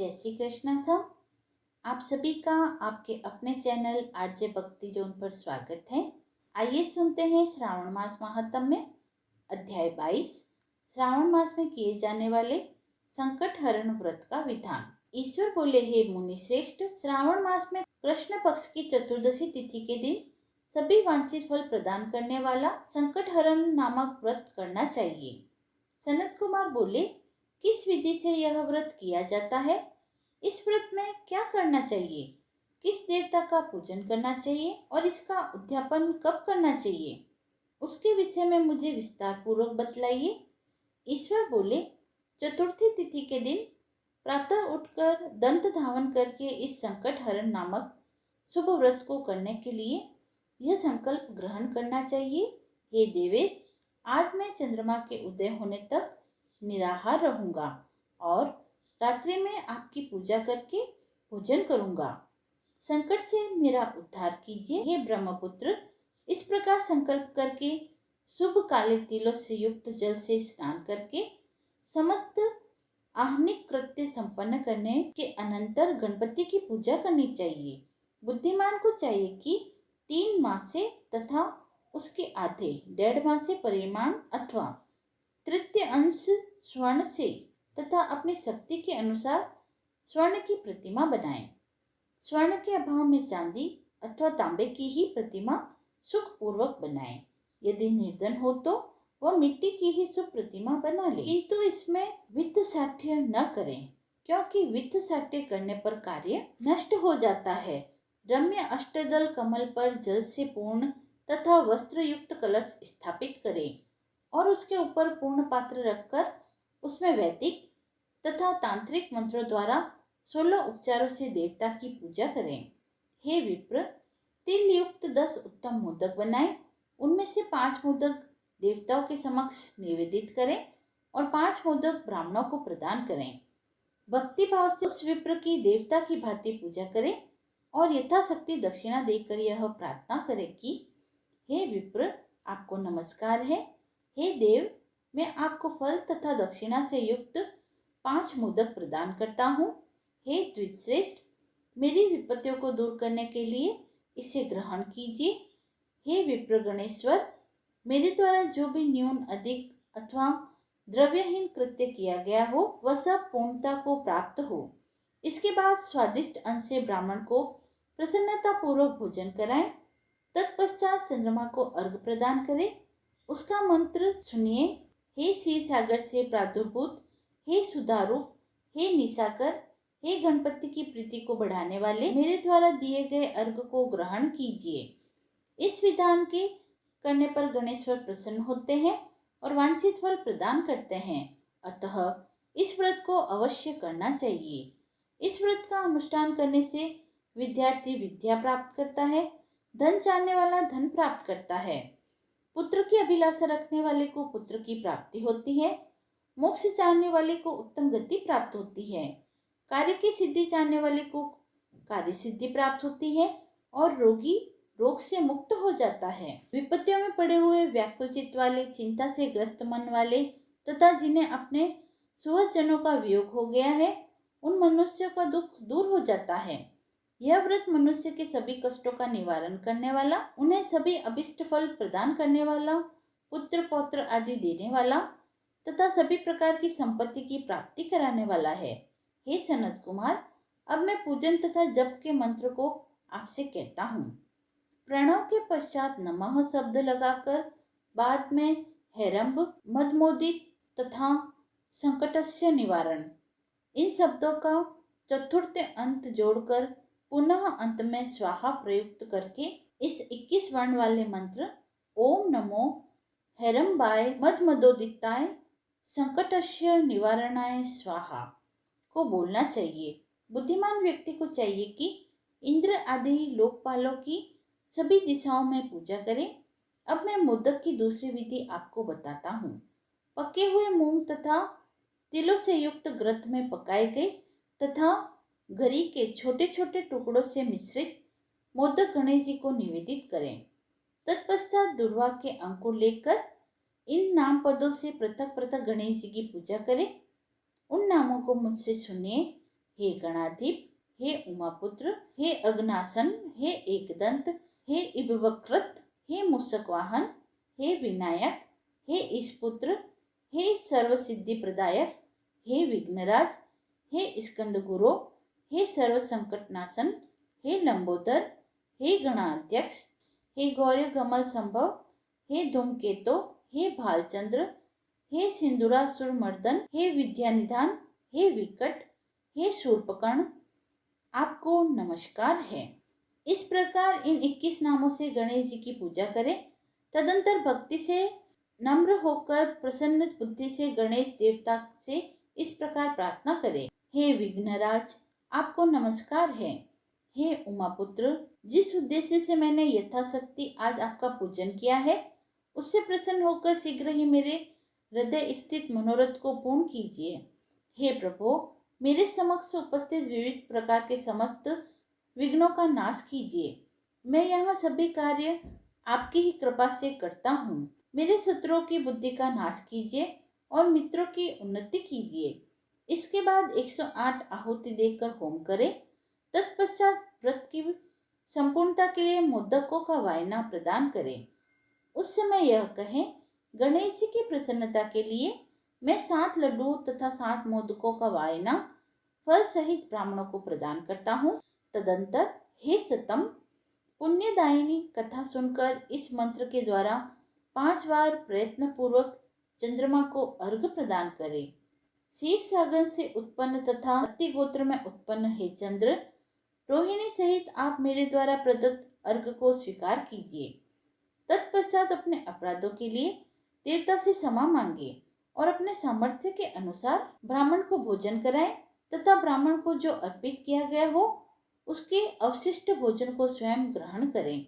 जय श्री कृष्णा सब। आप सभी का आपके अपने चैनल आरजे भक्ति जोन पर स्वागत है। आइए सुनते हैं श्रावण मास महात्म्य में अध्याय 22 श्रावण मास में किए जाने वाले संकट हरण व्रत का विधान। ईश्वर बोले, हे मुनि श्रेष्ठ, श्रावण मास में कृष्ण पक्ष की चतुर्दशी तिथि के दिन सभी वांछित फल प्रदान करने वाला संकट हरण नामक व्रत करना चाहिए। सनत कुमार बोले, किस विधि से यह व्रत किया जाता है? इस व्रत में क्या करना चाहिए? किस देवता का पूजन करना चाहिए और इसका उद्यापन कब करना चाहिए? उसके विषय में मुझे विस्तार पूर्वक बतलाइए। ईश्वर बोले, चतुर्थी तिथि के दिन प्रातः उठकर दंत धावन करके इस संकट हरण नामक शुभ व्रत को करने के लिए यह संकल्प ग्रहण करना चाहिए, हे देवेश, आज मैं चंद्रमा के उदय होने तक निराहार रहूंगा और रात्रि में आपकी पूजा करके भोजन करूंगा। संकट से मेरा उद्धार कीजिए, हे ब्रह्मपुत्र। इस प्रकार संकल्प करके शुभ काले तिलों से युक्त जल से स्नान करके समस्त आहनिक कृत्य संपन्न करने के अनंतर गणपति की पूजा करनी चाहिए। बुद्धिमान को चाहिए कि 3 मासे तथा उसके आधे 1.5 मासे परिमाण अथवा तृतीय अंश स्वर्ण से तथा अपनी शक्ति के अनुसार स्वर्ण की प्रतिमा बनाएं। स्वर्ण के अभाव में चांदी अथवा तांबे की ही प्रतिमा सुखपूर्वक बनाएं। यदि निर्धन हो तो वह मिट्टी की ही शुभ प्रतिमा बना ले, किंतु इसमें वित्त साठ्य न करें, क्योंकि वित्त साठ्य करने पर कार्य नष्ट हो जाता है। रम्य अष्टदल कमल पर जल से पूर्ण तथा वस्त्र युक्त कलश स्थापित करें और उसके ऊपर पूर्ण पात्र रखकर उसमें वैदिक तथा तांत्रिक मंत्रों द्वारा 16 उपचारों से देवता की पूजा करें। हे विप्र, तिल युक्त 10 उत्तम मोदक बनाएं। उनमें से 5 मोदक देवताओं के समक्ष निवेदित करें और 5 मोदक ब्राह्मणों को प्रदान करें। भक्ति भाव से उस विप्र की देवता की भांति पूजा करें और यथाशक्ति दक्षिणा देकर यह प्रार्थना करें कि हे विप्र, आपको नमस्कार है। हे देव, मैं आपको फल तथा दक्षिणा से युक्त 5 मोदक प्रदान करता हूँ। हे द्विजश्रेष्ठ, मेरी विपत्तियों को दूर करने के लिए इसे ग्रहण कीजिए। हे विप्र गणेश्वर, मेरे द्वारा जो भी न्यून अधिक अथवा द्रव्यहीन कृत्य किया गया हो वह सब पूर्णता को प्राप्त हो। इसके बाद स्वादिष्ट अन्न से ब्राह्मण को प्रसन्नता पूर्वक भोजन कराएं। तत्पश्चात चंद्रमा को अर्घ प्रदान करें। उसका मंत्र सुनिए। हे क्षीर सागर से प्रादुर्भूत, हे सुधारूप, हे निशाकर, हे गणपति की प्रीति को बढ़ाने वाले, मेरे द्वारा दिए गए अर्घ को ग्रहण कीजिए। इस विधान के करने पर गणेश्वर प्रसन्न होते हैं और वांछित फल प्रदान करते हैं। अतः इस व्रत को अवश्य करना चाहिए। इस व्रत का अनुष्ठान करने से विद्यार्थी विद्या प्राप्त करता है, धन चाहने वाला धन प्राप्त करता है, पुत्र की अभिलाषा रखने वाले को पुत्र की प्राप्ति होती है, मोक्ष चाहने वाले को उत्तम गति प्राप्त होती है, कार्य की सिद्धि चाहने वाले को कार्य सिद्धि प्राप्त होती है और रोगी रोग से मुक्त हो जाता है। विपत्तियों में पड़े हुए व्याकुल चित्त वाले, चिंता से ग्रस्त मन वाले तथा जिन्हें अपने सुहृदजनों का वियोग हो गया है, उन मनुष्यों का दुख दूर हो जाता है। यह व्रत मनुष्य के सभी कष्टों का निवारण करने वाला, उन्हें सभी अभिष्ट फल प्रदान करने वाला, पुत्र पौत्र आदि देने वाला तथा सभी प्रकार की संपत्ति की प्राप्ति कराने वाला है। हे सनत कुमार, अब मैं पूजन तथा जप के मंत्र को आपसे कहता हूँ। प्रणव के पश्चात नमः शब्द लगाकर बाद में हैरंब, मदमोदित तथा संकटस्य निवारण, इन शब्दों का चतुर्थ अंत जोड़कर पुनः अंत में स्वाहा प्रयुक्त करके इस 21 वर्ण वाले मंत्र ओम नमो हैरंबाय मदमदोदिताय संकटस्य निवारणाय स्वाहा को बोलना चाहिए। बुद्धिमान व्यक्ति को चाहिए कि इंद्र आदि लोकपालों की सभी दिशाओं में पूजा करें। अब मैं मोदक की दूसरी विधि आपको बताता हूँ। पके हुए मूंग तथा तिलों से युक्त घृत में पकाए गए तथा घरी के छोटे छोटे टुकड़ों से मिश्रित मोदक गणेश जी को निवेदित करें। तत्पश्चात दुर्वा के अंकुर लेकर इन नाम पदों से पृथक पृथक गणेश जी की पूजा करें। उन नामों को मुझसे सुनिए। हे गणाधिप, हे उमापुत्र, हे अग्नासन, हे एकदंत, हे इबवक्रत, हे मूषकवाहन, हे विनायक, हे ईशपुत्र, हे सर्वसिद्धि प्रदायक, हे विघ्नराज, हे स्कंदगुरो, हे सर्व संकटनाशन, हे लंबोदर, हे गणाध्यक्ष, हे गौर्य कमल संभव, हे धूमकेतो, हे भालचंद्र, हे सिंदूरासुर मर्दन, हे विद्यानिधान, हे विकट, हे शूर्पकर्ण, आपको नमस्कार है। इस प्रकार इन 21 नामों से गणेश जी की पूजा करें। तदंतर भक्ति से नम्र होकर प्रसन्न बुद्धि से गणेश देवता से इस प्रकार प्रार्थना करें। हे विघ्नराज, आपको नमस्कार है। हे उमापुत्र, जिस उद्देश्य से मैंने यथाशक्ति आज आपका पूजन किया है, उससे प्रसन्न होकर शीघ्र ही मेरे हृदय स्थित मनोरथ को पूर्ण कीजिए। हे प्रभु, मेरे समक्ष उपस्थित विविध प्रकार के समस्त विघ्नों का नाश कीजिए। मैं यहाँ सभी कार्य आपकी ही कृपा से करता हूँ। मेरे शत्रुओं की बुद्धि का नाश कीजिए और मित्रों की उन्नति कीजिए। इसके बाद 108 आहुति देकर होम करें। तत्पश्चात व्रत की संपूर्णता के लिए मोदकों का वायना प्रदान करें। उस समय यह कहें, गणेश जी की प्रसन्नता के लिए मैं 7 लड्डू तथा 7 मोदकों का वायना फल सहित ब्राह्मणों को प्रदान करता हूँ। तदंतर हे सतम, पुण्यदायिनी कथा सुनकर इस मंत्र के द्वारा 5 बार प्रयत्न पूर्वक चंद्रमा को अर्घ प्रदान करें। क्षीर सागर से उत्पन्न तथा अति गोत्र में उत्पन्न हे चंद्र, रोहिणी सहित आप मेरे द्वारा प्रदत्त अर्घ को स्वीकार कीजिए। तत्पश्चात अपने अपराधों के लिए देवता से क्षमा मांगे और अपने सामर्थ्य के अनुसार ब्राह्मण को भोजन कराएं तथा ब्राह्मण को जो अर्पित किया गया हो उसके अवशिष्ट भोजन को स्वयं ग्रहण करें।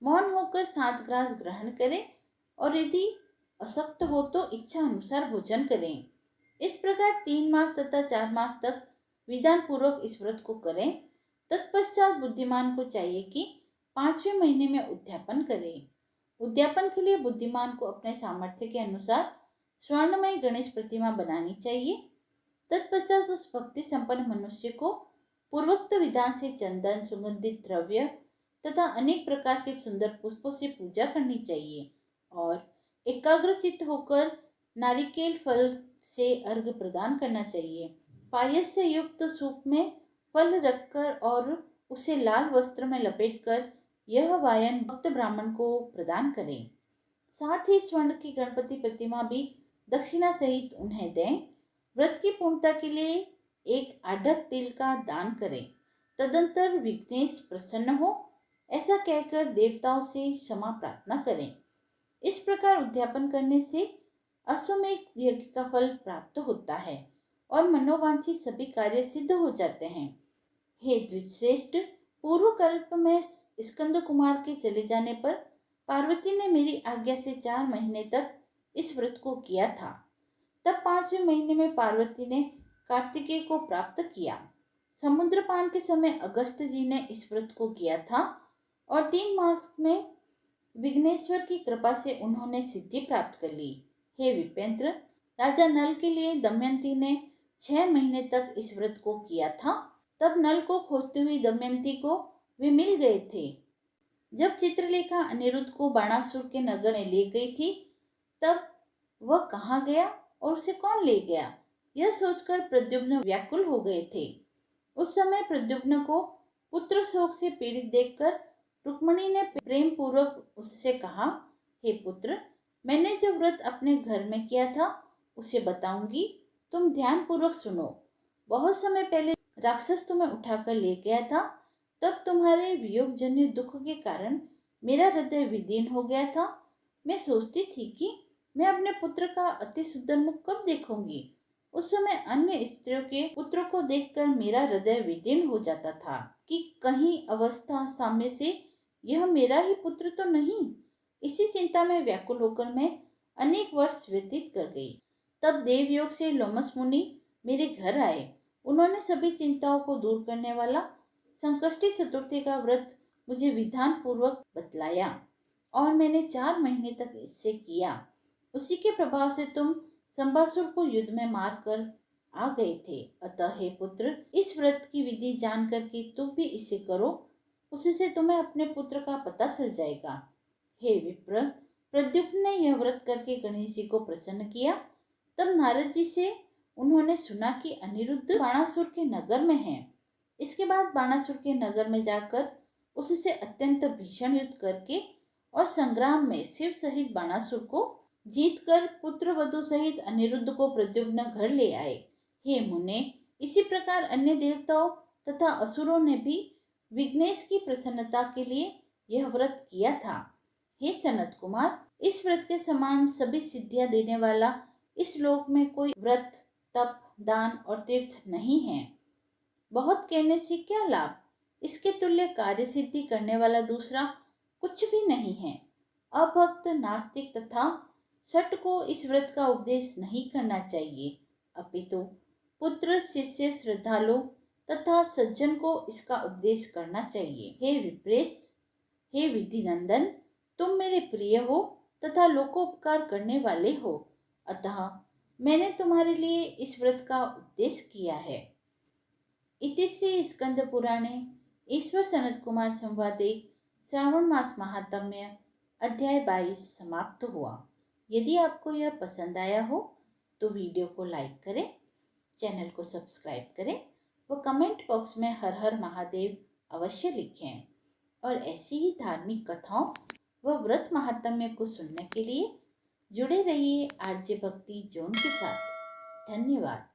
मौन होकर 7 ग्रास ग्रहण करें और यदि अशक्त हो तो इच्छा अनुसार भोजन करें। इस प्रकार 3 मास तथा 4 मास तक विधान पूर्वक इस व्रत को करें। तत्पश्चात बुद्धिमान को चाहिए कि 5वें महीने में उद्यापन करें। उद्यापन के लिए बुद्धिमान को अपने सामर्थ्य के अनुसार स्वर्णमय गणेश प्रतिमा बनानी चाहिए। तत्पश्चात उस भक्ति संपन्न मनुष्य को पूर्वोक्त विधान से चंदन, सुगंधित द्रव्य तथा अनेक प्रकार के सुंदर पुष्पों से पूजा करनी चाहिए और एकाग्रचित्त होकर नारिकेल फल से अर्घ प्रदान करना चाहिए। पायस से युक्त सूप में फल रखकर और उसे लाल वस्त्र में लपेटकर यह वायन भक्त ब्राह्मण को प्रदान करें। साथ ही स्वर्ण की गणपति प्रतिमा भी दक्षिणा सहित उन्हें दें। व्रत की पूर्णता के लिए 1 आढ़त तिल का दान करें। तदंतर विघ्नेश प्रसन्न हो ऐसा कहकर देवताओं से क्षमा प्रार्थना करें। इस प्रकार उद्यापन करने से अश्वमेध यज्ञ का फल प्राप्त होता है और मनोवांछित सभी कार्य सिद्ध हो जाते हैं। हे द्विश्रेष्ठ, पूर्व कल्प में स्कंद कुमार के चले जाने पर पार्वती ने मेरी आज्ञा से 4 महीने तक इस व्रत को किया था। तब 5वें महीने में पार्वती ने कार्तिकेय को प्राप्त किया। समुद्र पान के समय अगस्त जी ने इस व्रत को किया था और 3 मास में विघ्नेश्वर की कृपा से उन्होंने सिद्धि प्राप्त कर ली। हे विपेंद्र, राजा नल के लिए दमयंती ने 6 महीने तक इस व्रत को किया था। तब नल को खोजती हुई दमयंती को वे मिल गए थे। जब चित्रलेखा अनिरुद्ध को बाणासुर के नगर में ले गई थी तब वह कहाँ गया और उसे कौन ले गया, यह सोचकर प्रद्युम्न व्याकुल हो गए थे। उस समय प्रद्युम्न को पुत्र शोक से पीड़ित देखकर रुक्मिणी ने प्रेम पूर्वक उससे कहा, हे पुत्र, मैंने जो व्रत अपने घर में किया था उसे बताऊंगी, तुम ध्यान पूर्वक सुनो। बहुत समय पहले राक्षस तुम्हें उठाकर ले गया था। तब तुम्हारे वियोग जन्य दुख के कारण मेरा हृदय विदीर्ण हो गया था। मैं सोचती थी कि मैं अपने पुत्र का अति सुंदर मुख कब देखूंगी। उस समय अन्य स्त्रियों के पुत्रों को देखकर मेरा हृदय विदीर्ण हो जाता था कि कहीं अवस्था साम्य से यह मेरा ही पुत्र तो नहीं। इसी चिंता में व्याकुल होकर मैं अनेक वर्ष व्यतीत कर गई। तब देवयोग से लोमस मुनि मेरे घर आए। उन्होंने सभी चिंताओं को दूर करने वाला संकष्टी चतुर्थी का व्रत मुझे विधान पूर्वक बतलाया और मैंने 4 महीने तक इससे किया। उसी के प्रभाव से तुम संबासुर को युद्ध में मारकर आ गए थे। अतः हे पुत्र, इस व्रत की विधि जान करके तुम भी इसे करो, उससे तुम्हें अपने पुत्र का पता चल जाएगा। हे विप्र, प्रद्युम्न ने यह व्रत करके गणेश जी को प्रसन्न किया। तब नारद जी से उन्होंने सुना कि अनिरुद्ध बाणासुर के नगर में है। इसके बाद बाणासुर के नगर में जाकर उससे अत्यंत भीषण युद्ध करके और संग्राम में शिव सहित बाणासुर को जीतकर पुत्र वधु सहित अनिरुद्ध को प्रद्युम्न घर ले आए। हे मुने, इसी प्रकार अन्य देवताओं तथा असुरों ने भी विघ्नेश की प्रसन्नता के लिए यह व्रत किया था। हे सनत कुमार, इस व्रत के समान सभी सिद्धियां देने वाला इस लोक में कोई व्रत, तप, दान और तीर्थ नहीं है। बहुत कहने से क्या लाभ, इसके तुल्य कार्य सिद्धि करने वाला दूसरा कुछ भी नहीं है। अभक्त, नास्तिक तथा शठ को इस व्रत का उपदेश नहीं करना चाहिए, अपितु पुत्र, शिष्य, श्रद्धालु तथा सज्जन को इसका उपदेश करना चाहिए। हे विप्रेश, हे विधि नंदन, तुम मेरे प्रिय हो तथा लोकोपकार करने वाले हो, अतः मैंने तुम्हारे लिए इस व्रत का उपदेश किया है। इति श्री स्कंद पुराणे ईश्वर सनत कुमार संवादे श्रावण मास महात्म्य अध्याय 22 समाप्त हुआ। यदि आपको यह पसंद आया हो तो वीडियो को लाइक करें, चैनल को सब्सक्राइब करें व कमेंट बॉक्स में हर हर महादेव अवश्य लिखें। और ऐसी ही धार्मिक कथाओं व व्रत महात्म्य को सुनने के लिए जुड़े रहिए आरजे भक्ति जोन के साथ। धन्यवाद।